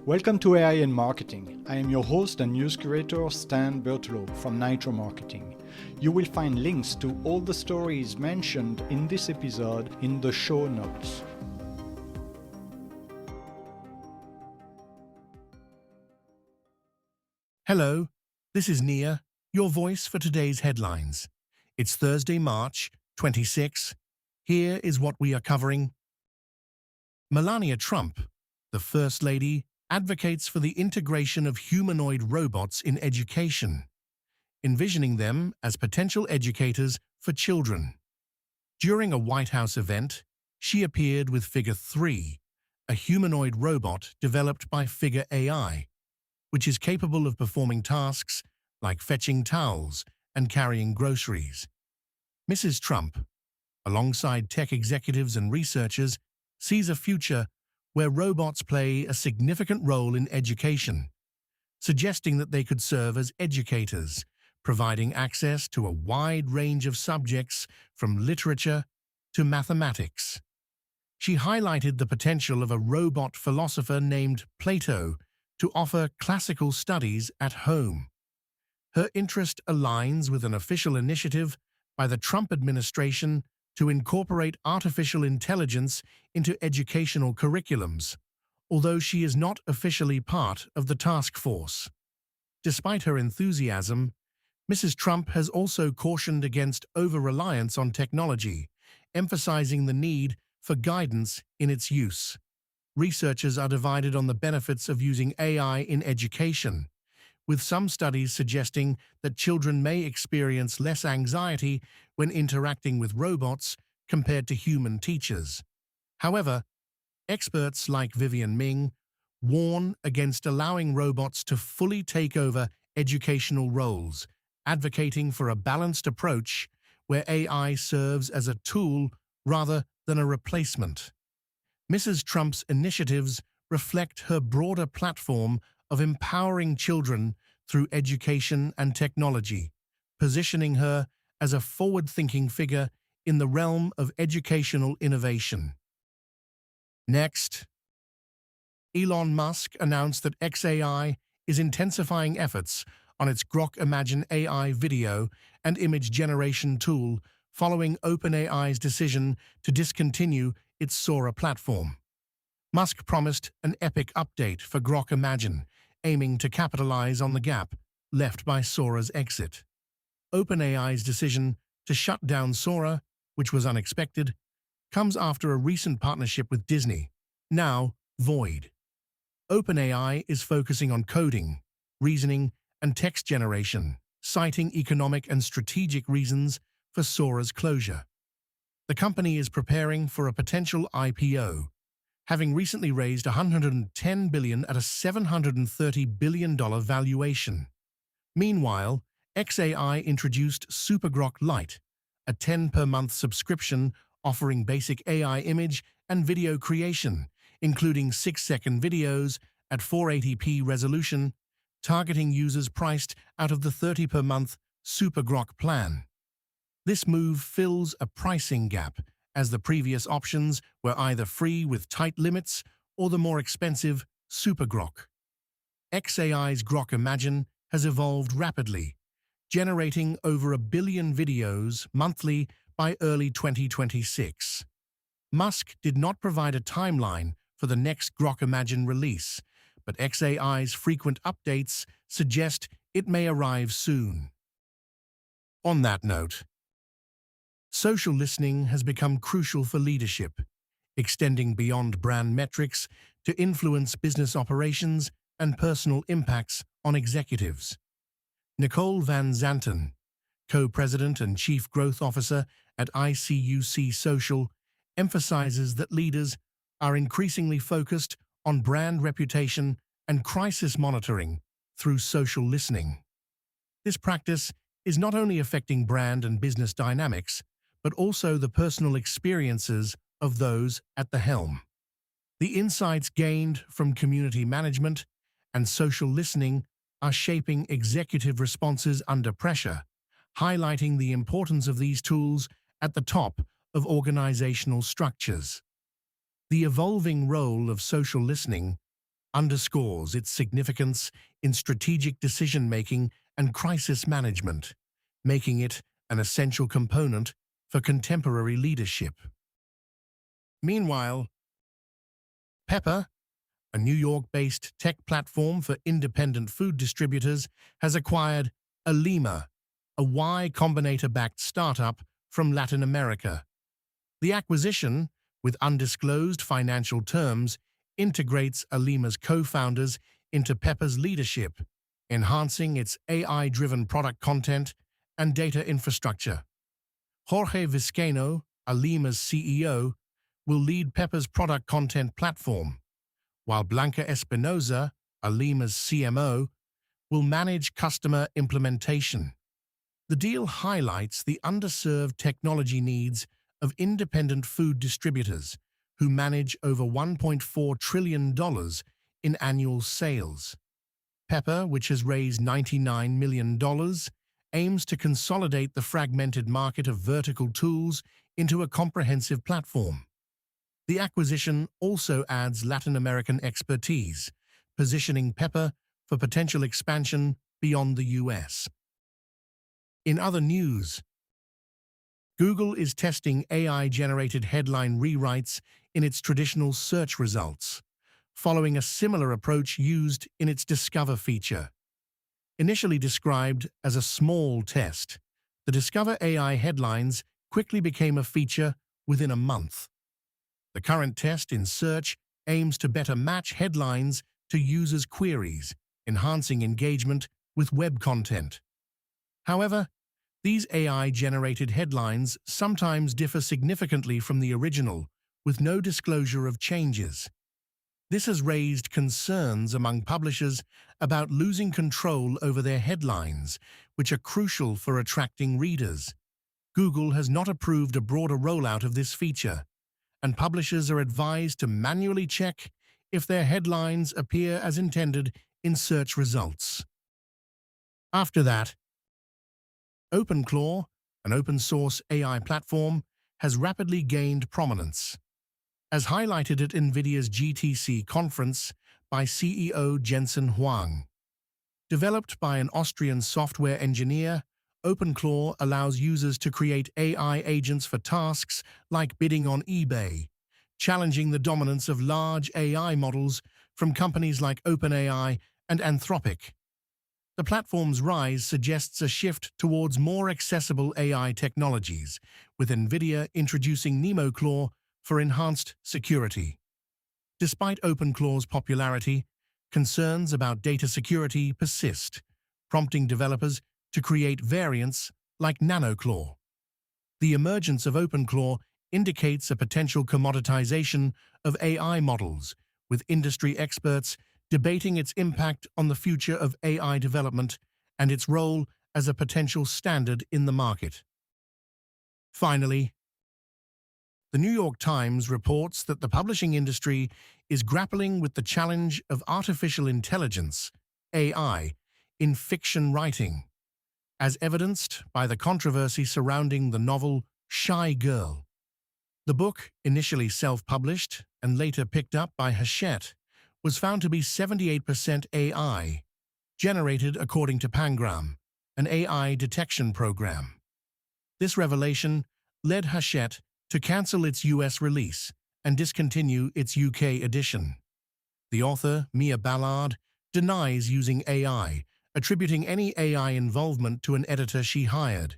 Welcome to AI in Marketing. I am your host and news curator Stan Bertolo from Nitro Marketing. You will find links to all the stories mentioned in this episode in the show notes. Hello, this is Nia, your voice for today's headlines. It's Thursday, March 26. Here is what we are covering. Melania Trump, the First Lady, advocates for the integration of humanoid robots in education, envisioning them as potential educators for children. During a White House event, she appeared with Figure 3, a humanoid robot developed by xAI, which is capable of performing tasks like fetching towels and carrying groceries. Mrs. Trump, alongside tech executives and researchers, sees a future where robots play a significant role in education, suggesting that they could serve as educators, providing access to a wide range of subjects from literature to mathematics. She highlighted the potential of a robot philosopher named Plato to offer classical studies at home. Her interest aligns with an official initiative by the Trump administration to incorporate artificial intelligence into educational curriculums, although she is not officially part of the task force. Despite her enthusiasm, Mrs. Trump has also cautioned against over-reliance on technology, emphasizing the need for guidance in its use. Researchers are divided on the benefits of using AI in education, with some studies suggesting that children may experience less anxiety when interacting with robots compared to human teachers. However, experts like Vivian Ming warn against allowing robots to fully take over educational roles, advocating for a balanced approach where AI serves as a tool rather than a replacement. Mrs. Trump's initiatives reflect her broader platform of empowering children through education and technology, positioning her as a forward-thinking figure in the realm of educational innovation. Next, Elon Musk announced that xAI is intensifying efforts on its Grok Imagine AI video and image generation tool following OpenAI's decision to discontinue its Sora platform. Musk promised an epic update for Grok Imagine, aiming to capitalize on the gap left by Sora's exit. OpenAI's decision to shut down Sora, which was unexpected, comes after a recent partnership with Disney, now void. OpenAI is focusing on coding, reasoning, and text generation, citing economic and strategic reasons for Sora's closure. The company is preparing for a potential IPO, having recently raised $110 billion at a $730 billion valuation. Meanwhile, xAI introduced Super Grok Lite, a 10-per-month subscription offering basic AI image and video creation, including 6-second videos at 480p resolution, targeting users priced out of the 30-per-month Super Grok plan. This move fills a pricing gap, as the previous options were either free with tight limits or the more expensive Super Grok. xAI's Grok Imagine has evolved rapidly, generating over 1 billion videos monthly by early 2026. Musk did not provide a timeline for the next Grok Imagine release, but xAI's frequent updates suggest it may arrive soon. On that note, social listening has become crucial for leadership, extending beyond brand metrics to influence business operations and personal impacts on executives. Nicole Van Zanten, co-president and chief growth officer at ICUC Social, emphasizes that leaders are increasingly focused on brand reputation and crisis monitoring through social listening. This practice is not only affecting brand and business dynamics, but also the personal experiences of those at the helm. The insights gained from community management and social listening are shaping executive responses under pressure, highlighting the importance of these tools at the top of organizational structures. The evolving role of social listening underscores its significance in strategic decision-making and crisis management, making it an essential component for contemporary leadership. Meanwhile, Pepper, a New York-based tech platform for independent food distributors, has acquired Alima, a Y Combinator-backed startup from Latin America. The acquisition, with undisclosed financial terms, integrates Alima's co-founders into Pepper's leadership, enhancing its AI-driven product content and data infrastructure. Jorge Vizcaino, Alima's CEO, will lead Pepper's product content platform, while Blanca Espinoza, Alima's CMO, will manage customer implementation. The deal highlights the underserved technology needs of independent food distributors who manage over $1.4 trillion in annual sales. Pepper, which has raised $99 million, aims to consolidate the fragmented market of vertical tools into a comprehensive platform. The acquisition also adds Latin American expertise, positioning Pepper for potential expansion beyond the US. In other news, Google is testing AI-generated headline rewrites in its traditional search results, following a similar approach used in its Discover feature. Initially described as a small test, the Discover AI headlines quickly became a feature within a month. The current test in search aims to better match headlines to users' queries, enhancing engagement with web content. However, these AI-generated headlines sometimes differ significantly from the original, with no disclosure of changes. This has raised concerns among publishers about losing control over their headlines, which are crucial for attracting readers. Google has not approved a broader rollout of this feature, and publishers are advised to manually check if their headlines appear as intended in search results. After that, OpenClaw, an open-source AI platform, has rapidly gained prominence. As highlighted at NVIDIA's GTC conference by CEO Jensen Huang. Developed by an Austrian software engineer, OpenClaw allows users to create AI agents for tasks like bidding on eBay, challenging the dominance of large AI models from companies like OpenAI and Anthropic. The platform's rise suggests a shift towards more accessible AI technologies, with NVIDIA introducing NemoClaw for enhanced security. Despite OpenClaw's popularity, concerns about data security persist, prompting developers to create variants like NanoClaw. The emergence of OpenClaw indicates a potential commoditization of AI models, with industry experts debating its impact on the future of AI development and its role as a potential standard in the market. Finally, the New York Times reports that the publishing industry is grappling with the challenge of artificial intelligence, AI, in fiction writing, as evidenced by the controversy surrounding the novel Shy Girl. The book, initially self-published and later picked up by Hachette, was found to be 78% AI, generated according to Pangram, an AI detection program. This revelation led Hachette to cancel its US release and discontinue its UK edition. The author, Mia Ballard, denies using AI, attributing any AI involvement to an editor she hired.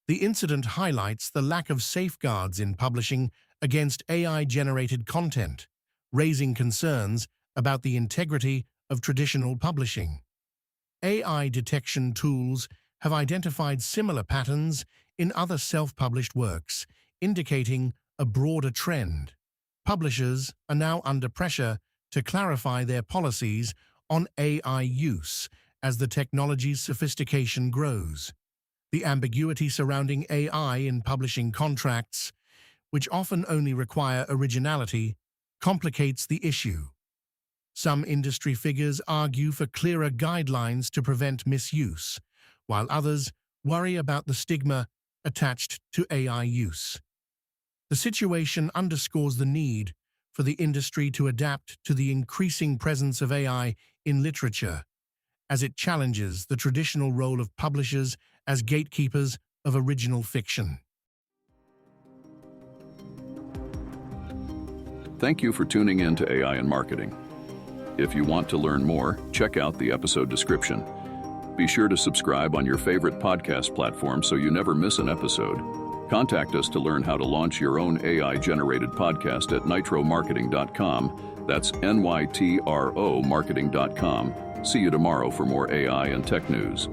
The incident highlights the lack of safeguards in publishing against AI-generated content, raising concerns about the integrity of traditional publishing. AI detection tools have identified similar patterns in other self-published works, indicating a broader trend. Publishers are now under pressure to clarify their policies on AI use as the technology's sophistication grows. The ambiguity surrounding AI in publishing contracts, which often only require originality, complicates the issue. Some industry figures argue for clearer guidelines to prevent misuse, while others worry about the stigma attached to AI use. The situation underscores the need for for the industry to adapt to the increasing presence of AI in literature, as it challenges the traditional role of publishers as gatekeepers of original fiction. Thank you for tuning in to AI and Marketing. If you want to learn more, check out the episode description. Be sure to subscribe on your favorite podcast platform so you never miss an episode. Contact us to learn how to launch your own AI-generated podcast at nitromarketing.com. That's NYTRO marketing.com. See you tomorrow for more AI and tech news.